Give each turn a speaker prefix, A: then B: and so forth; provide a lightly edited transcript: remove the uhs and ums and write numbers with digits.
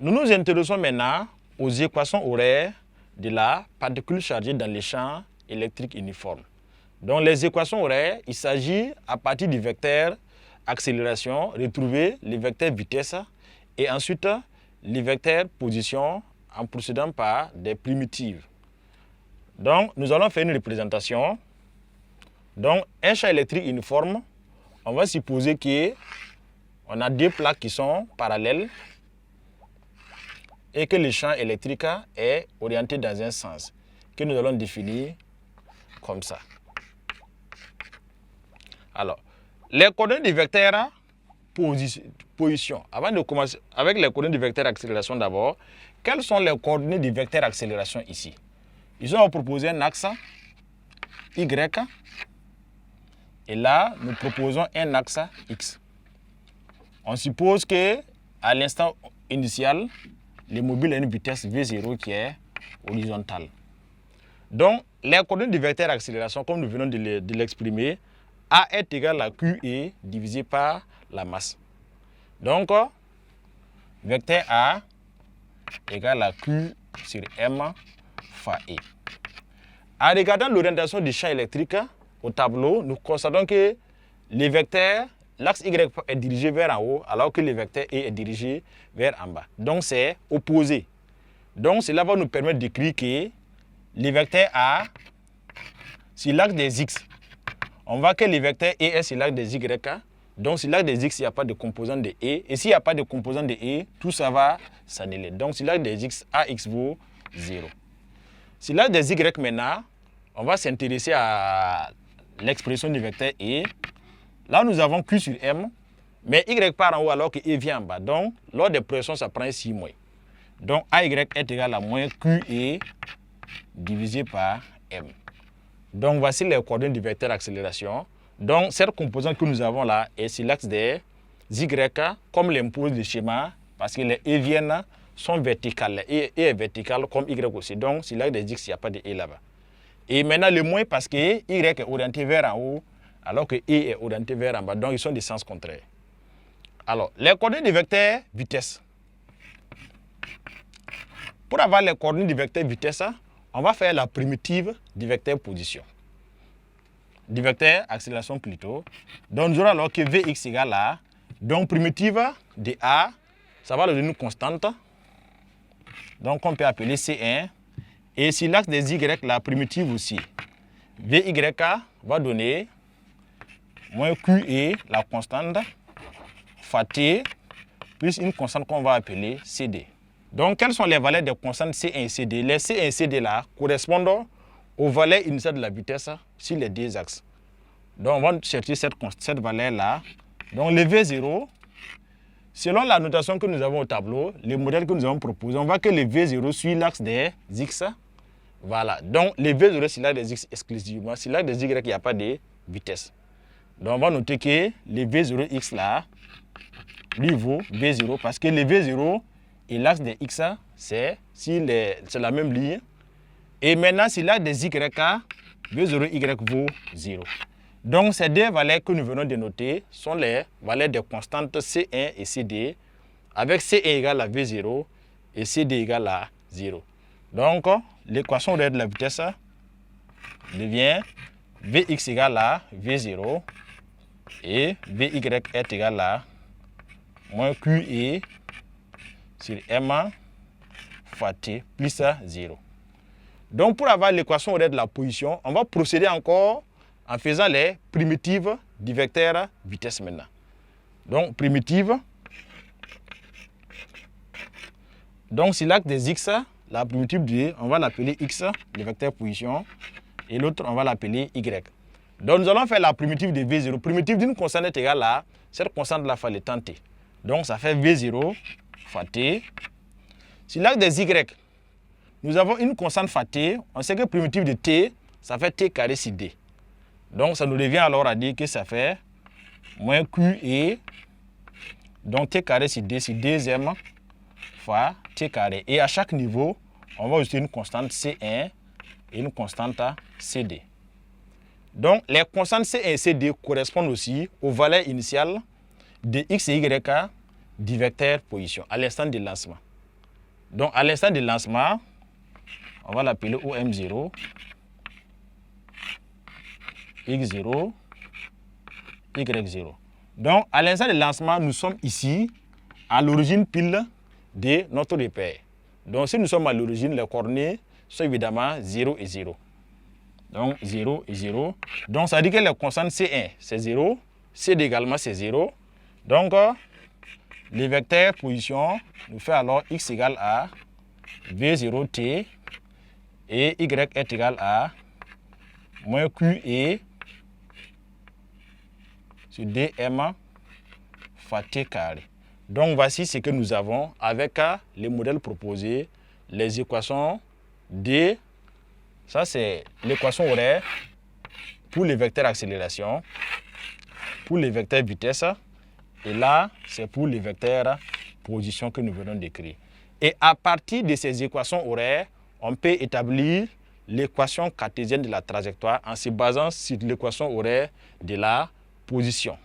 A: nous nous intéressons maintenant aux équations horaires de la particule chargée dans les champs électriques uniformes. Donc les équations horaires, il s'agit à partir du vecteur accélération, retrouver le vecteur vitesse et ensuite le vecteur position en procédant par des primitives. Donc nous allons faire une représentation. Donc un champ électrique uniforme, on va supposer qu'on a deux plaques qui sont parallèles et que le champ électrique est orienté dans un sens que nous allons définir comme ça. Alors, les coordonnées du vecteur position. Avant de commencer avec les coordonnées du vecteur accélération d'abord, quelles sont les coordonnées du vecteur accélération ici? Ils ont proposé un axe Y et là, nous proposons un axe X. On suppose que à l'instant initial, le mobile a une vitesse V0 qui est horizontale. Donc, les coordonnées du vecteur accélération, comme nous venons de l'exprimer, A est égal à QE divisé par la masse. Donc, vecteur A égale à Q sur M fois E. En regardant l'orientation du champ électrique au tableau, nous constatons que le vecteur, l'axe Y est dirigé vers en haut, alors que le vecteur E est dirigé vers en bas. Donc, c'est opposé. Donc, cela va nous permettre d'écrire que le vecteur A, sur l'axe des X, on voit que le vecteur E est sur l'axe des Y. Donc, sur l'axe des X, il n'y a pas de composant de E. Et s'il n'y a pas de composant de E, tout ça va s'annuler. Donc, sur l'axe des X, AX vaut 0. Sur l'axe des Y maintenant, on va s'intéresser à l'expression du vecteur E. Là, nous avons Q sur M, mais Y part en haut alors que E vient en bas. Donc, lors des pressions, ça prend ici moins. Donc, AY est égal à moins QE divisé par M. Donc, voici les coordonnées du vecteur accélération. Donc, cette composante que nous avons là est sur l'axe des Y, comme l'impose le schéma, parce que les E sont verticales. E est vertical comme Y aussi. Donc, sur l'axe des X, il n'y a pas de E là-bas. Et maintenant, le moins parce que Y est orienté vers en haut, alors que E est orienté vers en bas. Donc, ils sont des sens contraires. Alors, les coordonnées du vecteur vitesse. Pour avoir les coordonnées du vecteur vitesse, on va faire la primitive du vecteur position. Du vecteur accélération plutôt. Donc, nous aurons alors que Vx égale à. Donc, primitive de A, ça va donner une constante. Donc, on peut appeler C1. Et sur l'axe des Y, la primitive aussi. Vy va donner moins QE, la constante, fois T, plus une constante qu'on va appeler CD. Donc, quelles sont les valeurs des constantes C1 et CD? Les C1 et CD là correspondent aux valeurs initiales de la vitesse sur les deux axes. Donc, on va chercher cette valeur-là. Donc, le V0, selon la notation que nous avons au tableau, le modèle que nous avons proposé, on voit que le V0 suit l'axe des X. Voilà. Donc, le V0 c'est l'axe des X exclusivement. Sur l'axe des Y, il n'y a pas de vitesse. Donc, on va noter que le V0X là, lui vaut V0 parce que le V0 et l'axe des X, c'est la même ligne. Et maintenant, si l'axe des Y, V0Y vaut 0. Donc, ces deux valeurs que nous venons de noter sont les valeurs des constantes C1 et CD, avec C1 égale à V0 et CD égale à 0. Donc, l'équation horaire de la vitesse devient Vx égale à V0 et Vy est égal à moins QE sur M fois T plus 0. Donc, pour avoir l'équation horaire de la position, on va procéder encore en faisant les primitives du vecteur vitesse maintenant. Donc, primitive. Donc, sur l'axe des X, la primitive du on va l'appeler X, le vecteur position, et l'autre, on va l'appeler Y. Donc, nous allons faire la primitive de V0. Primitive d'une constante est égale à cette constante-là fois le temps T. Donc, ça fait V0 fois T. Sur l'axe des Y, nous avons une constante fois T. On sait que primitive de T, ça fait T carré sur D. Donc, ça nous revient alors à dire que ça fait moins QE. Donc, T carré sur D, c'est deuxième fois T carré. Et à chaque niveau, on va ajouter une constante C1 et une constante CD. Donc, les constantes C1 et CD correspondent aussi aux valeurs initiales de X et Y du vecteur position à l'instant de lancement. Donc, à l'instant de lancement, on va l'appeler OM0, X0, Y0. Donc, à l'instant de lancement, nous sommes ici à l'origine pile de notre repère. Donc, si nous sommes à l'origine, les coordonnées sont évidemment 0 et 0. Donc, 0 et 0. Donc, ça veut dire que les constantes C1, c'est 0. CD également, c'est 0. Donc, le vecteur position nous fait alors X égale à V0T et Y est égal à moins QE sur DM fois T carré. Donc, voici ce que nous avons avec les modèles proposés, les équations D. Ça, c'est l'équation horaire pour les vecteurs accélération, pour les vecteurs vitesse. Et là, c'est pour les vecteurs position que nous venons d'écrire. Et à partir de ces équations horaires, on peut établir l'équation cartésienne de la trajectoire en se basant sur l'équation horaire de la position.